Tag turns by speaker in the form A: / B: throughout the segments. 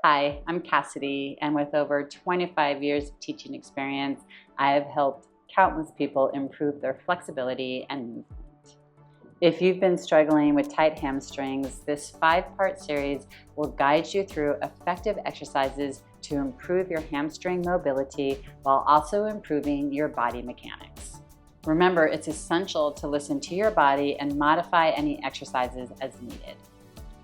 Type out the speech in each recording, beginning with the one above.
A: Hi, I'm Cassidy, and with over 25 years of teaching experience, I have helped countless people improve their flexibility and movement. If you've been struggling with tight hamstrings, this 5-part series will guide you through effective exercises to improve your hamstring mobility while also improving your body mechanics. Remember, it's essential to listen to your body and modify any exercises as needed.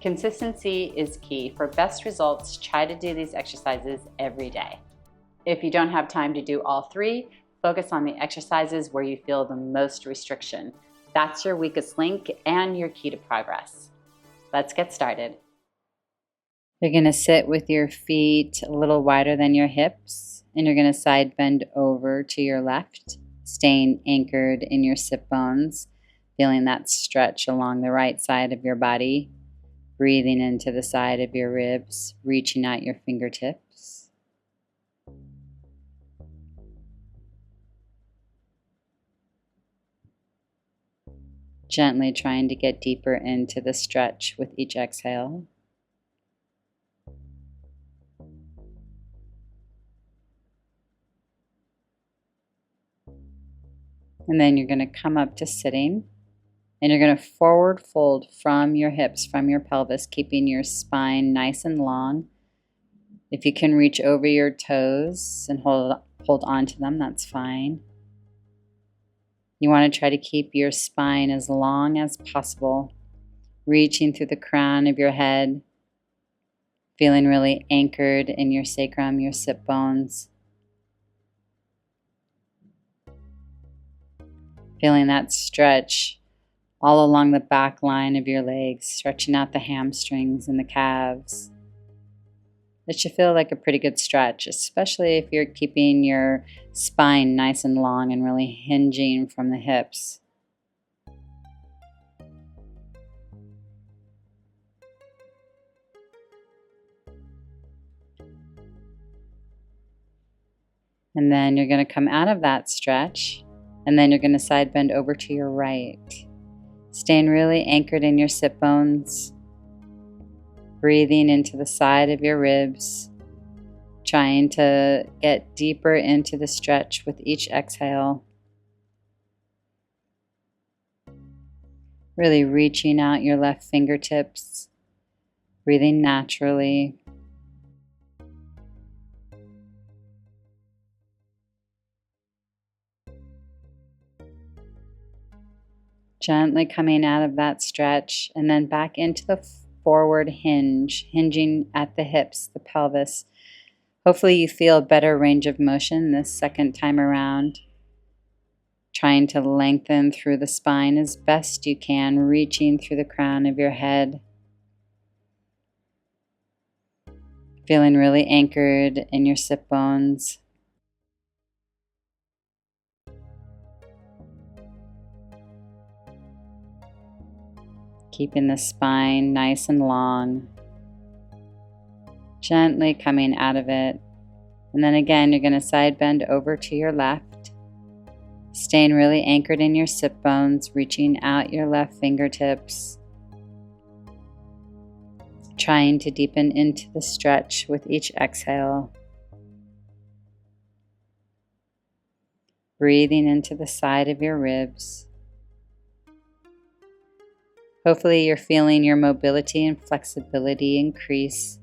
A: Consistency is key. For best results, try to do these exercises every day. If you don't have time to do all 3, focus on the exercises where you feel the most restriction. That's your weakest link and your key to progress. Let's get started. You're going to sit with your feet a little wider than your hips, and you're going to side bend over to your left, staying anchored in your sit bones, feeling that stretch along the right side of your body. Breathing into the side of your ribs, reaching out your fingertips. Gently trying to get deeper into the stretch with each exhale. And then you're going to come up to sitting. And you're going to forward fold from your hips, from your pelvis, keeping your spine nice and long. If you can reach over your toes and hold on to them, that's fine. You want to try to keep your spine as long as possible, reaching through the crown of your head, feeling really anchored in your sacrum, your sit bones. Feeling that stretch all along the back line of your legs, stretching out the hamstrings and the calves. It should feel like a pretty good stretch, especially if you're keeping your spine nice and long and really hinging from the hips. And then you're going to come out of that stretch, and then you're going to side bend over to your right. Staying really anchored in your sit bones, breathing into the side of your ribs, trying to get deeper into the stretch with each exhale. Really reaching out your left fingertips, breathing naturally. Gently coming out of that stretch and then back into the forward hinge, hinging at the hips, the pelvis. Hopefully you feel better range of motion this second time around. Trying to lengthen through the spine as best you can, reaching through the crown of your head. Feeling really anchored in your sit bones. Keeping the spine nice and long. Gently coming out of it. And then again, you're going to side bend over to your left. Staying really anchored in your sit bones, reaching out your left fingertips. Trying to deepen into the stretch with each exhale. Breathing into the side of your ribs. Hopefully you're feeling your mobility and flexibility increase.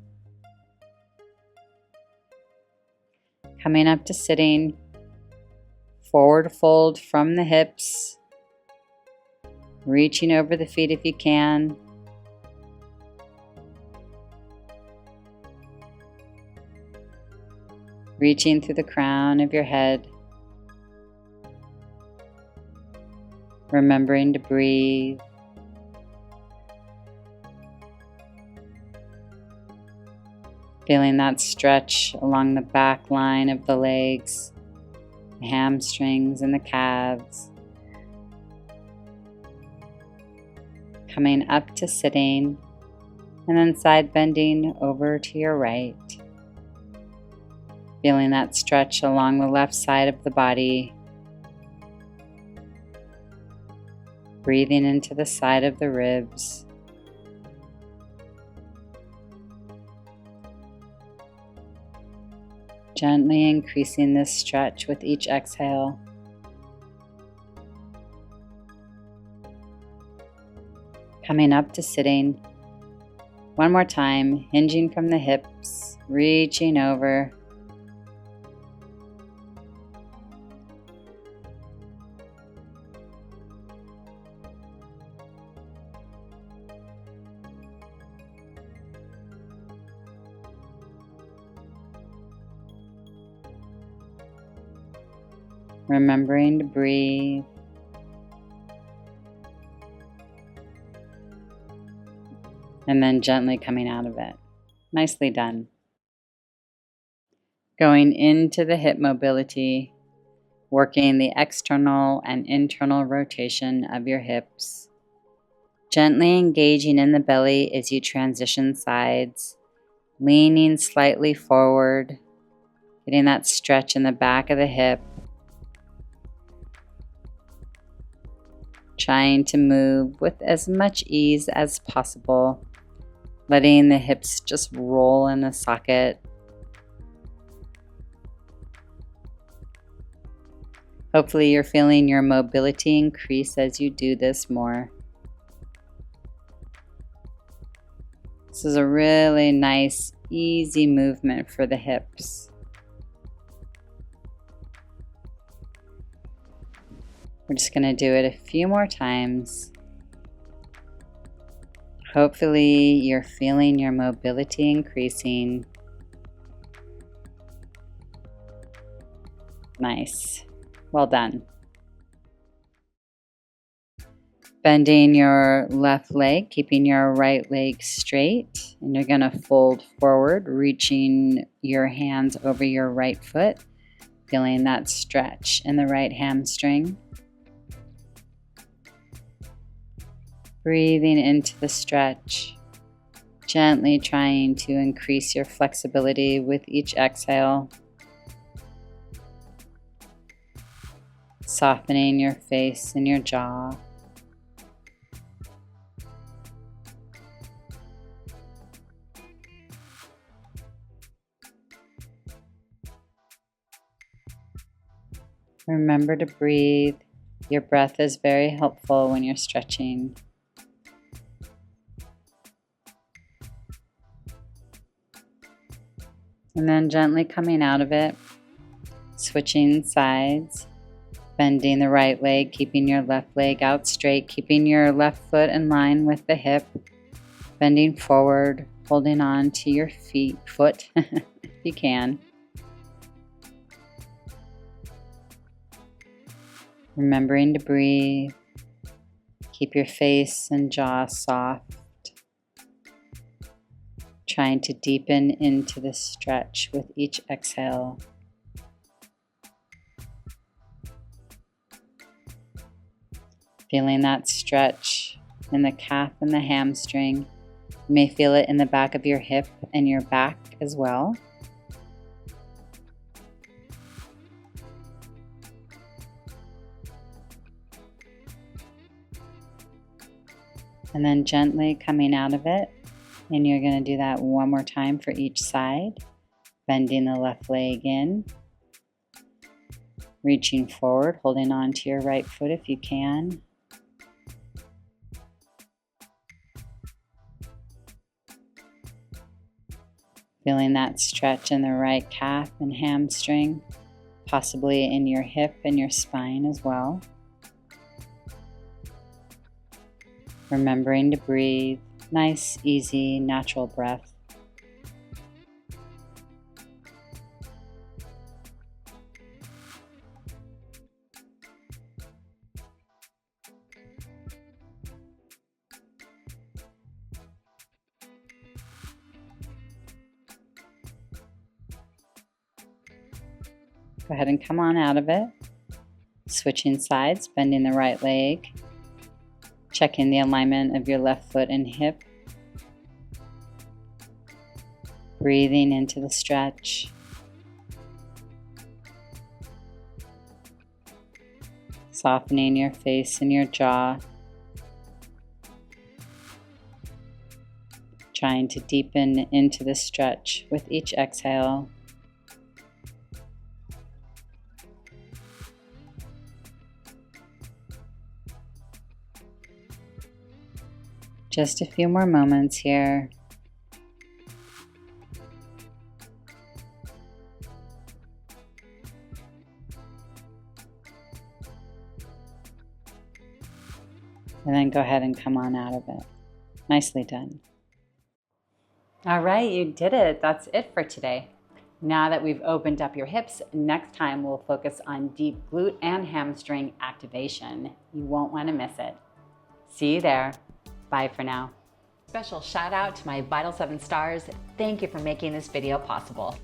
A: Coming up to sitting, forward fold from the hips, reaching over the feet if you can. Reaching through the crown of your head. Remembering to breathe. Feeling that stretch along the back line of the legs, the hamstrings and the calves. Coming up to sitting and then side bending over to your right. Feeling that stretch along the left side of the body. Breathing into the side of the ribs. Gently increasing this stretch with each exhale. Coming up to sitting. One more time, hinging from the hips, reaching over. Remembering to breathe. And then gently coming out of it. Nicely done. Going into the hip mobility, working the external and internal rotation of your hips. Gently engaging in the belly as you transition sides, leaning slightly forward, getting that stretch in the back of the hip. Trying to move with as much ease as possible, letting the hips just roll in the socket. Hopefully you're feeling your mobility increase as you do this more. This is a really nice, easy movement for the hips. We're just going to do it a few more times. Hopefully you're feeling your mobility increasing. Nice. Well done. Bending your left leg, keeping your right leg straight, and you're going to fold forward, reaching your hands over your right foot, feeling that stretch in the right hamstring. Breathing into the stretch, gently trying to increase your flexibility with each exhale. Softening your face and your jaw. Remember to breathe. Your breath is very helpful when you're stretching. And then gently coming out of it, switching sides, bending the right leg, keeping your left leg out straight, keeping your left foot in line with the hip, bending forward, holding on to your foot if you can. Remembering to breathe, keep your face and jaw soft. Trying to deepen into the stretch with each exhale. Feeling that stretch in the calf and the hamstring. You may feel it in the back of your hip and your back as well. And then gently coming out of it. And you're going to do that one more time for each side. Bending the left leg in. Reaching forward, holding on to your right foot if you can. Feeling that stretch in the right calf and hamstring, possibly in your hip and your spine as well. Remembering to breathe. Nice, easy, natural breath. Go ahead and come on out of it. Switching sides, bending the right leg. Checking the alignment of your left foot and hip. Breathing into the stretch. Softening your face and your jaw. Trying to deepen into the stretch with each exhale. Just a few more moments here. And then go ahead and come on out of it. Nicely done. All right, you did it. That's it for today. Now that we've opened up your hips, next time we'll focus on deep glute and hamstring activation. You won't want to miss it. See you there. Bye for now.
B: Special shout out to my Vital 7 stars. Thank you for making this video possible.